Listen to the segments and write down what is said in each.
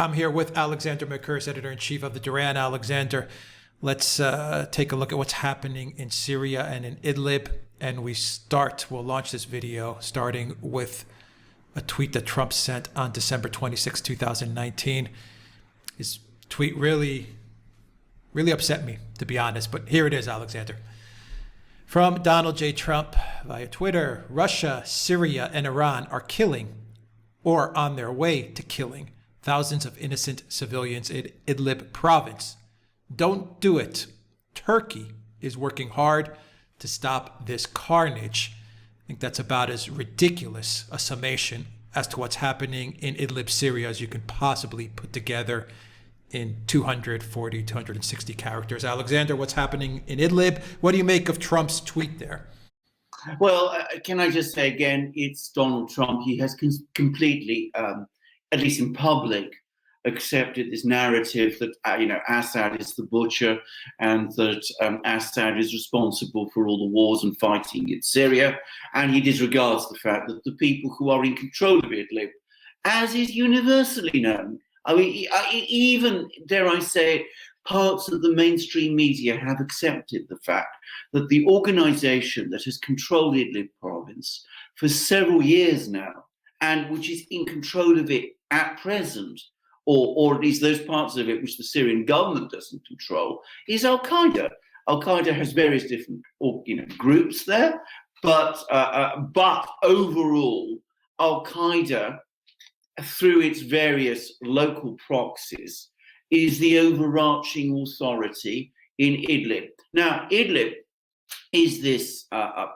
I'm here with Alexander Mercouris, editor-in-chief of the Duran. Alexander, let's take a look at what's happening in Syria and in Idlib. And we'll launch this video starting with a tweet that Trump sent on December 26, 2019. His tweet really upset me, to be honest, but here it is, Alexander. From Donald J. Trump via Twitter: Russia, Syria, and Iran are killing, or on their way to killing, thousands of innocent civilians in Idlib province. Don't do it. Turkey is working hard to stop this carnage. I think that's about as ridiculous a summation as to what's happening in Idlib, Syria, as you can possibly put together in 240, 260 characters. Alexander, what's happening in Idlib? What do you make of Trump's tweet there? Well, can I just say again, it's Donald Trump. He has completely, at least in public, accepted this narrative that, Assad is the butcher and that Assad is responsible for all the wars and fighting in Syria. And he disregards the fact that the people who are in control of Idlib, as is universally known, I mean, even, dare I say, parts of the mainstream media have accepted the fact that the organization that has controlled Idlib province for several years now, and which is in control of it at present, or at least those parts of it which the Syrian government doesn't control, is Al-Qaeda. Al-Qaeda has various different groups there, but overall, Al-Qaeda, through its various local proxies, is the overarching authority in Idlib. Now, Idlib is this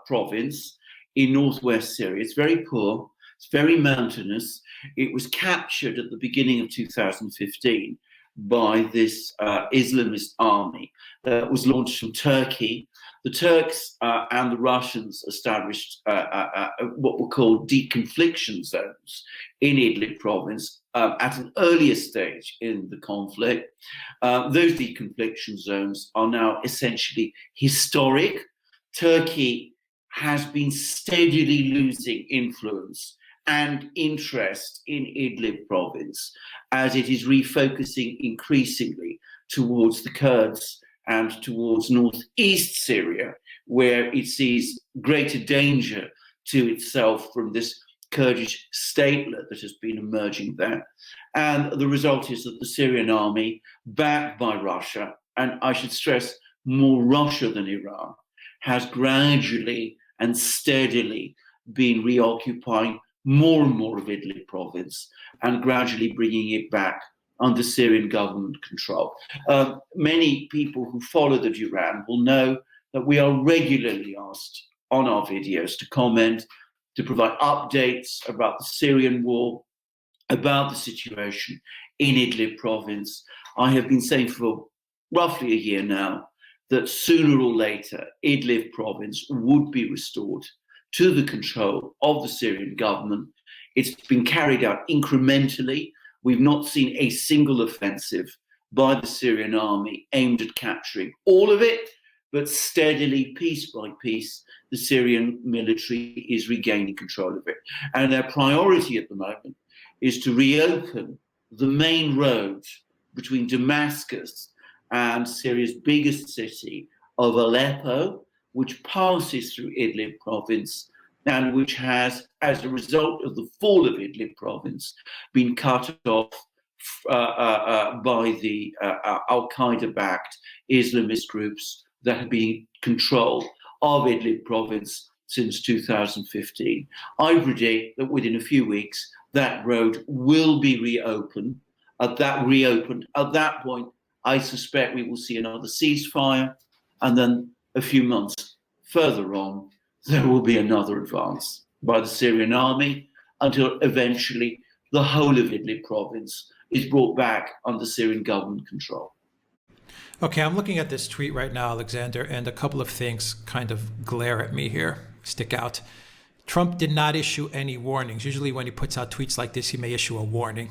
province in northwest Syria. It's very poor, it's very mountainous. It was captured at the beginning of 2015 by this Islamist army that was launched from Turkey. The Turks and the Russians established what were called deconfliction zones in Idlib province at an earlier stage in the conflict. Those deconfliction zones are now essentially historic. Turkey has been steadily losing influence and interest in Idlib province as it is refocusing increasingly towards the Kurds and towards northeast Syria, where it sees greater danger to itself from this Kurdish statelet that has been emerging there. And the result is that the Syrian army, backed by Russia, and I should stress more Russia than Iran, has gradually and steadily been reoccupying more and more of Idlib province and gradually bringing it back under Syrian government control. Many people who follow the Duran will know that we are regularly asked on our videos to comment, to provide updates about the Syrian war, about the situation in Idlib province. I have been saying for roughly a year now that sooner or later Idlib province would be restored to the control of the Syrian government. It's been carried out incrementally. We've not seen a single offensive by the Syrian army aimed at capturing all of it, but steadily, piece by piece, the Syrian military is regaining control of it. And their priority at the moment is to reopen the main road between Damascus and Syria's biggest city of Aleppo, which passes through Idlib province and which has, as a result of the fall of Idlib province, been cut off by the Al-Qaeda-backed Islamist groups that have been in control of Idlib province since 2015. I predict that within a few weeks, that road will be reopened. At that point, I suspect we will see another ceasefire, and then a few months further on, there will be another advance by the Syrian army until eventually the whole of Idlib province is brought back under Syrian government control. Okay, I'm looking at this tweet right now, Alexander, and a couple of things kind of glare at me here, stick out. Trump did not issue any warnings. Usually when he puts out tweets like this, he may issue a warning,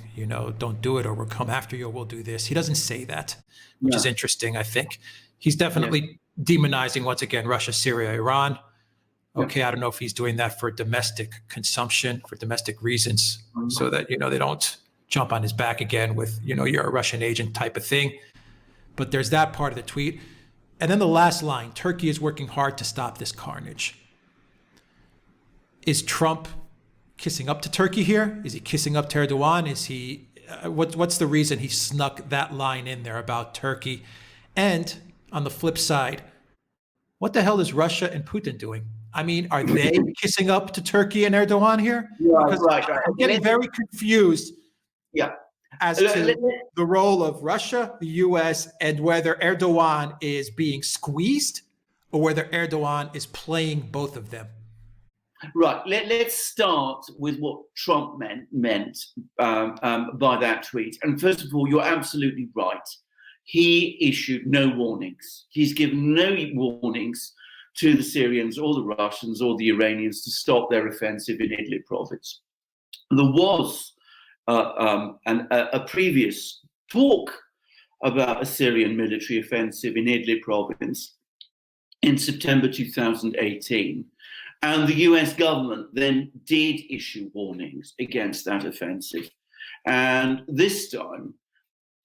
don't do it or we'll come after you or we'll do this. He doesn't say that, which is interesting, I think. He's definitely demonizing, once again, Russia, Syria, Iran. Okay, I don't know if he's doing that for domestic consumption, for domestic reasons, so that, they don't jump on his back again with, you're a Russian agent type of thing. But there's that part of the tweet. And then the last line, Turkey is working hard to stop this carnage. Is Trump kissing up to Turkey here? Is he kissing up to Erdogan? Is he, what's the reason he snuck that line in there about Turkey? And on the flip side, what the hell is Russia and Putin doing? I mean, are they kissing up to Turkey and Erdogan here? Because Right. I'm getting very confused as to the role of Russia, the US, and whether Erdogan is being squeezed or whether Erdogan is playing both of them. Right. Let's start with what Trump meant by that tweet. And first of all, you're absolutely right. He issued no warnings. He's given no warnings to the Syrians or the Russians or the Iranians to stop their offensive in Idlib province. There was a previous talk about a Syrian military offensive in Idlib province in September 2018. And the US government then did issue warnings against that offensive. And this time,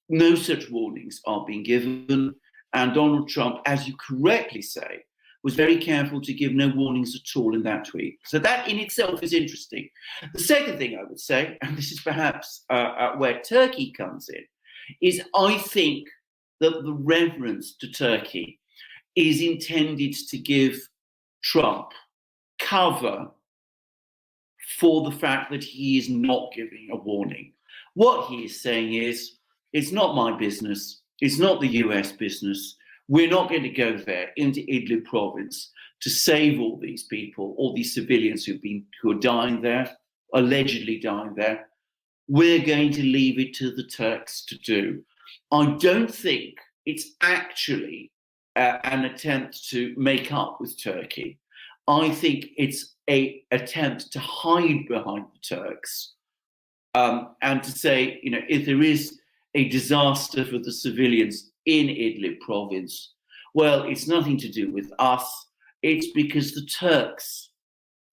no such warnings are being given. And Donald Trump, as you correctly say, was very careful to give no warnings at all in that tweet. So that in itself is interesting. The second thing I would say, and this is perhaps where Turkey comes in, is I think that the reference to Turkey is intended to give Trump cover for the fact that he is not giving a warning. What he is saying is, it's not my business, it's not the US business, we're not going to go there into Idlib province to save all these people, all these civilians who are dying there, allegedly dying there. We're going to leave it to the Turks to do. I don't think it's actually an attempt to make up with Turkey. I think it's an attempt to hide behind the Turks and to say, if there is a disaster for the civilians in Idlib province, well, it's nothing to do with us. It's because the Turks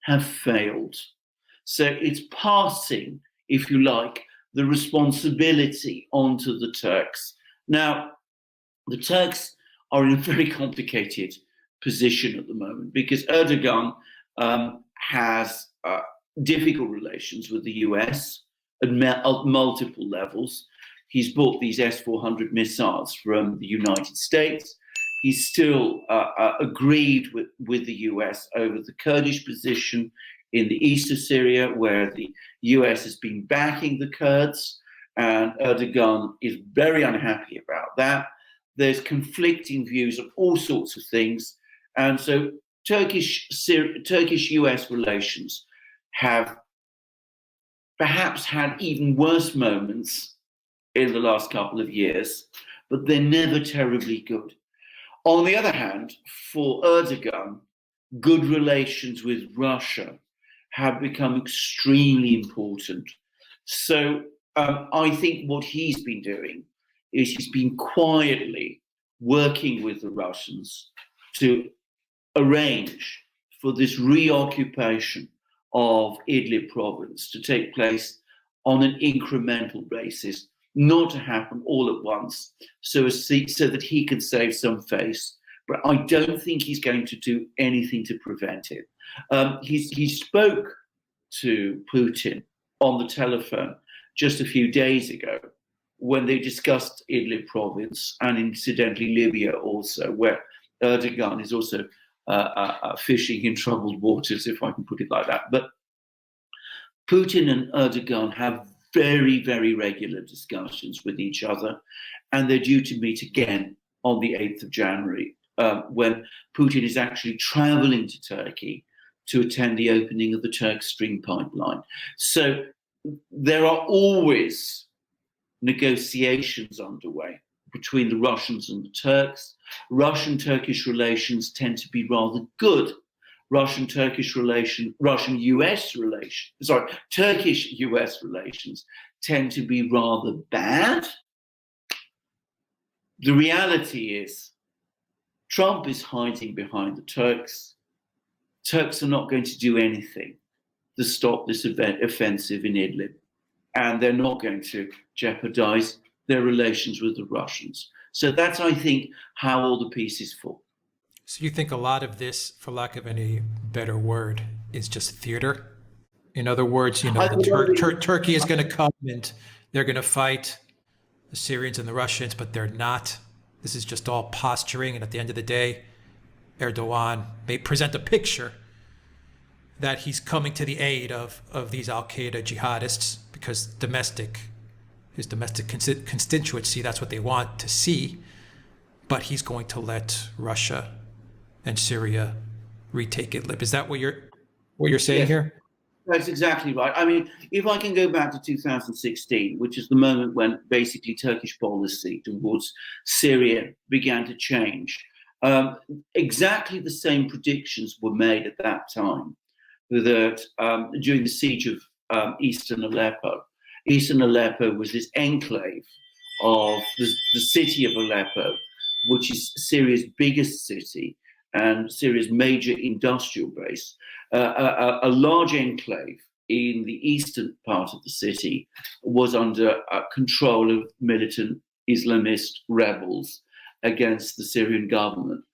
have failed. So it's passing, if you like, the responsibility onto the Turks. Now, the Turks are in a very complicated position at the moment because Erdogan has difficult relations with the US at multiple levels. He's bought these S-400 missiles from the United States. He's still agreed with the US over the Kurdish position in the east of Syria, where the US has been backing the Kurds, and Erdogan is very unhappy about that. There's conflicting views on all sorts of things. And so Turkish-US relations have perhaps had even worse moments in the last couple of years, but they're never terribly good. On the other hand, for Erdogan, good relations with Russia have become extremely important. So I think what he's been doing is he's been quietly working with the Russians to arrange for this reoccupation of Idlib province to take place on an incremental basis, not to happen all at once, so that he can save some face. But I don't think he's going to do anything to prevent it. He spoke to Putin on the telephone just a few days ago when they discussed Idlib province and incidentally Libya also, where Erdogan is also fishing in troubled waters, if I can put it like that. But Putin and Erdogan have very, very regular discussions with each other, and they're due to meet again on the 8th of January, when Putin is actually traveling to Turkey to attend the opening of the Turk Stream pipeline. So there are always negotiations underway between the Russians and the Turks. Russian-Turkish relations tend to be rather good. Turkish-US relations tend to be rather bad. The reality is Trump is hiding behind the Turks. Turks are not going to do anything to stop this offensive in Idlib. and they're not going to jeopardize their relations with the Russians. So that's, I think, how all the pieces fall. So you think a lot of this, for lack of any better word, is just theater? In other words, Turkey is going to come and they're going to fight the Syrians and the Russians, but they're not. This is just all posturing. And at the end of the day, Erdogan may present a picture that he's coming to the aid of these al-Qaeda jihadists because his domestic constituency, that's what they want to see. But he's going to let Russia and Syria retake Idlib. Is that what you're saying Yes. here? That's exactly right. I mean, if I can go back to 2016, which is the moment when basically Turkish policy towards Syria began to change, exactly the same predictions were made at that time that during the siege of eastern Aleppo was this enclave of the city of Aleppo, which is Syria's biggest city and Syria's major industrial base, a large enclave in the eastern part of the city was under control of militant Islamist rebels against the Syrian government.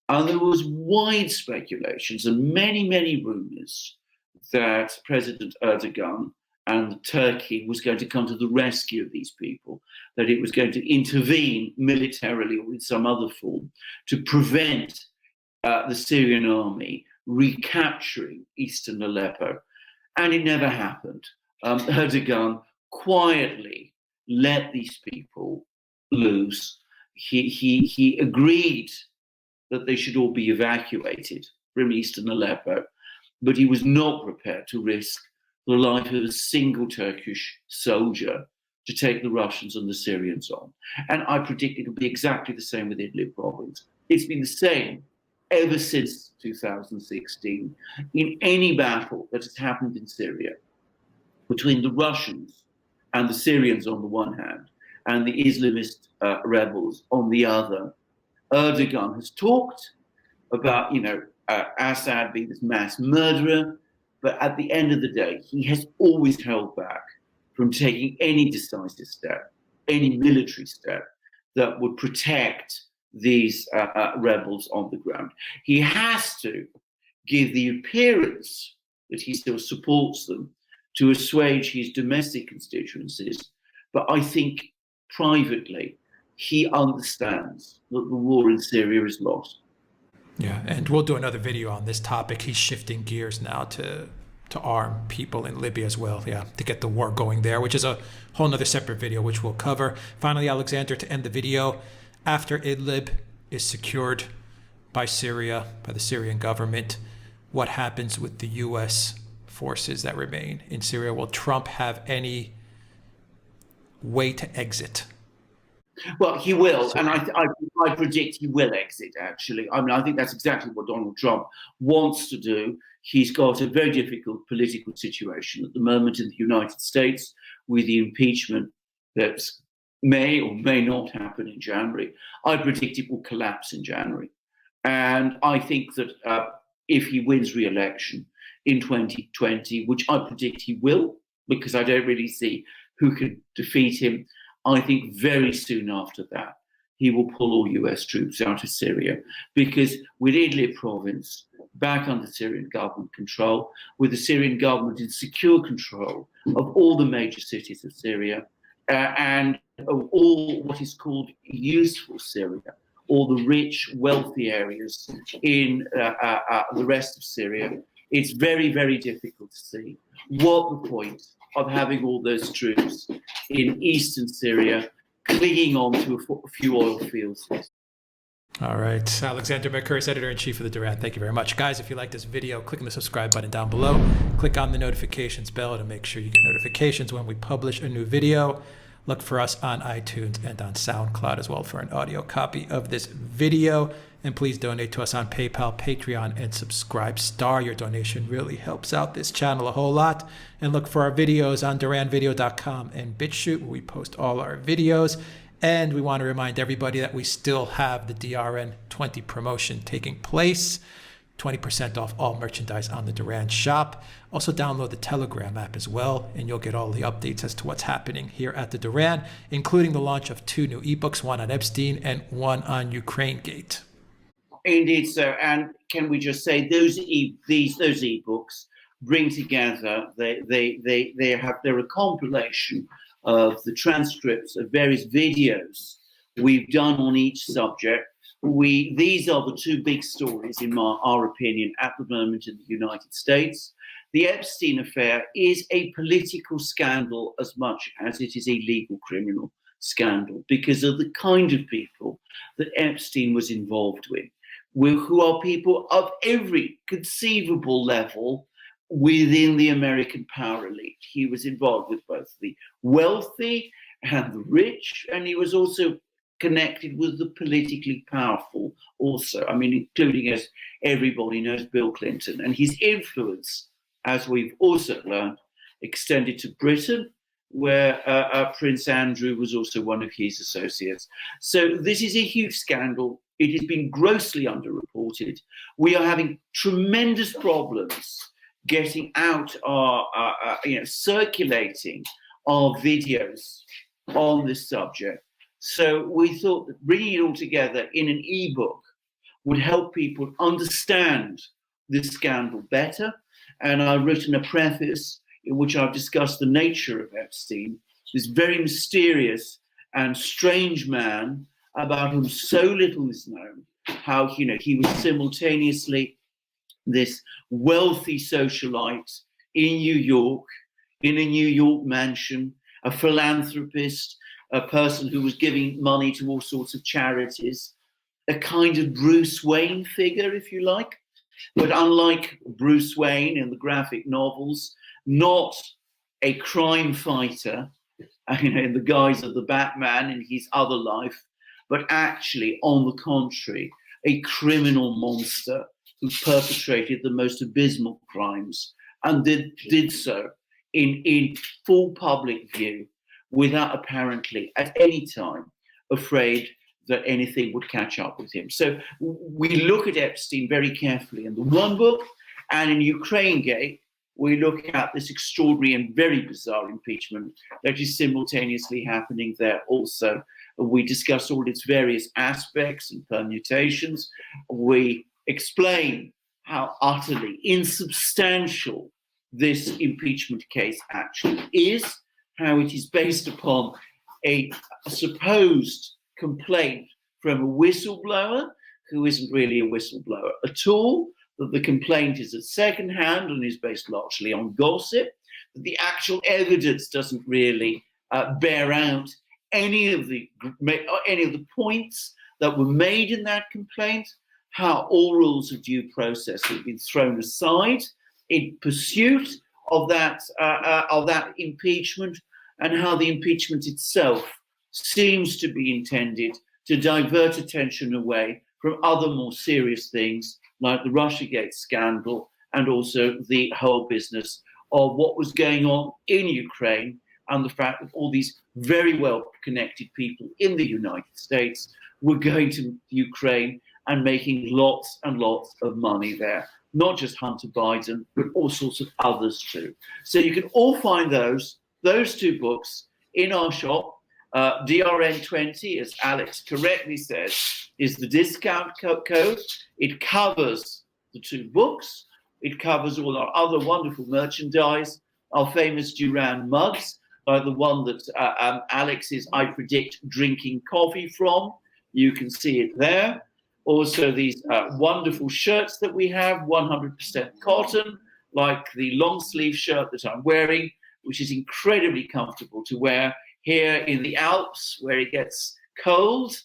And there was wide speculations and many, many rumors that President Erdogan and Turkey was going to come to the rescue of these people, that it was going to intervene militarily or in some other form to prevent the Syrian army recapturing eastern Aleppo. And it never happened. Erdogan quietly let these people loose. He agreed that they should all be evacuated from eastern Aleppo, but he was not prepared to risk the life of a single Turkish soldier to take the Russians and the Syrians on. And I predict it'll be exactly the same with Idlib province. It's been the same ever since 2016 in any battle that has happened in Syria between the Russians and the Syrians on the one hand and the Islamist rebels on the other. Erdogan has talked about, Assad being this mass murderer, but at the end of the day, he has always held back from taking any decisive step, any military step that would protect these rebels on the ground. He has to give the appearance that he still supports them to assuage his domestic constituencies. But I think privately, he understands that the war in Syria is lost. Yeah, and we'll do another video on this topic. He's shifting gears now to arm people in Libya as well, to get the war going there, which is a whole nother separate video, which we'll cover. Finally, Alexander, to end the video, after Idlib is secured by Syria, by the Syrian government, what happens with the U.S. forces that remain in Syria? Will Trump have any way to exit? Well, he will, and I predict he will exit, actually. I mean, I think that's exactly what Donald Trump wants to do. He's got a very difficult political situation at the moment in the United States with the impeachment that may or may not happen in January. I predict it will collapse in January. And I think that if he wins re-election in 2020, which I predict he will, because I don't really see who could defeat him, I think very soon after that, he will pull all US troops out of Syria. Because with Idlib province back under Syrian government control, with the Syrian government in secure control of all the major cities of Syria, and of all what is called useful Syria, all the rich, wealthy areas in the rest of Syria, it's very, very difficult to see what the point of having all those troops in eastern Syria clinging on to a few oil fields. All right. Alexander Mercouris, Editor-in-Chief of the Duran. Thank you very much. Guys, if you like this video, click on the subscribe button down below. Click on the notifications bell to make sure you get notifications when we publish a new video. Look for us on iTunes and on Soundcloud as well for an audio copy of this video. And please donate to us on PayPal, Patreon, and Subscribestar. Your donation really helps out this channel a whole lot. And look for our videos on duranvideo.com and BitChute, where we post all our videos. And we want to remind everybody that we still have the DRN 20 promotion taking place. 20% off all merchandise on the Duran shop. Also download the Telegram app as well, and you'll get all the updates as to what's happening here at the Duran, including the launch of 2 new ebooks, one on Epstein and one on Ukraine Gate. Indeed, sir. And can we just say those ebooks bring together, they're a compilation of the transcripts of various videos we've done on each subject. These are the 2 big stories, in our opinion, at the moment in the United States. The Epstein affair is a political scandal as much as it is a legal criminal scandal, because of the kind of people that Epstein was involved with, who are people of every conceivable level within the American power elite. He was involved with both the wealthy and the rich, and he was also connected with the politically powerful also. I mean, including, as everybody knows, Bill Clinton. And his influence, as we've also learned, extended to Britain, where Prince Andrew was also one of his associates. So this is a huge scandal. It has been grossly underreported. We are having tremendous problems getting out circulating our videos on this subject. So we thought that bringing it all together in an ebook would help people understand this scandal better. And I've written a preface in which I've discussed the nature of Epstein, this very mysterious and strange man about whom so little is known, how he was simultaneously this wealthy socialite in New York, in a New York mansion, a philanthropist, a person who was giving money to all sorts of charities, a kind of Bruce Wayne figure, if you like. But unlike Bruce Wayne in the graphic novels, not a crime fighter, in the guise of the Batman in his other life, but actually, on the contrary, a criminal monster who perpetrated the most abysmal crimes and did so in full public view, without apparently at any time afraid that anything would catch up with him. So we look at Epstein very carefully in the one book, and in Ukraine Gate, we look at this extraordinary and very bizarre impeachment that is simultaneously happening there also. We discuss all its various aspects and permutations. We explain how utterly insubstantial this impeachment case actually is, how it is based upon a supposed complaint from a whistleblower who isn't really a whistleblower at all, that the complaint is at second hand and is based largely on gossip, that the actual evidence doesn't really bear out any of the points that were made in that complaint, how all rules of due process have been thrown aside in pursuit of that impeachment, and how the impeachment itself seems to be intended to divert attention away from other more serious things like the Russiagate scandal and also the whole business of what was going on in Ukraine, and the fact that all these very well-connected people in the United States were going to Ukraine and making lots and lots of money there. Not just Hunter Biden, but all sorts of others too. So you can all find those 2 books in our shop. DRN20, as Alex correctly says, is the discount code. It covers the 2 books. It covers all our other wonderful merchandise, our famous Duran mugs, like the one that Alex is, I predict, drinking coffee from. You can see it there. Also, these wonderful shirts that we have, 100% cotton, like the long sleeve shirt that I'm wearing, which is incredibly comfortable to wear here in the Alps, where it gets cold.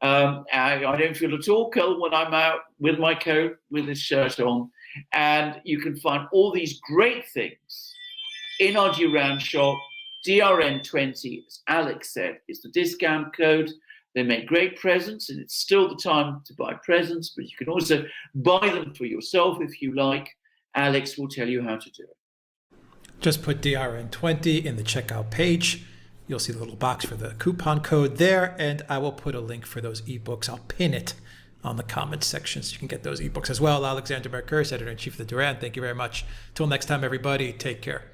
I don't feel at all cold when I'm out with my coat, with this shirt on. And you can find all these great things in our Duran shop. DRN20, as Alex said, is the discount code. They make great presents, and it's still the time to buy presents, but you can also buy them for yourself if you like. Alex will tell you how to do it. Just put DRN20 in the checkout page. You'll see the little box for the coupon code there, and I will put a link for those ebooks. I'll pin it on the comments section, so you can get those ebooks as well. Alexander Mercouris, editor-in-chief of the Duran. Thank you very much. Till next time, everybody, take care.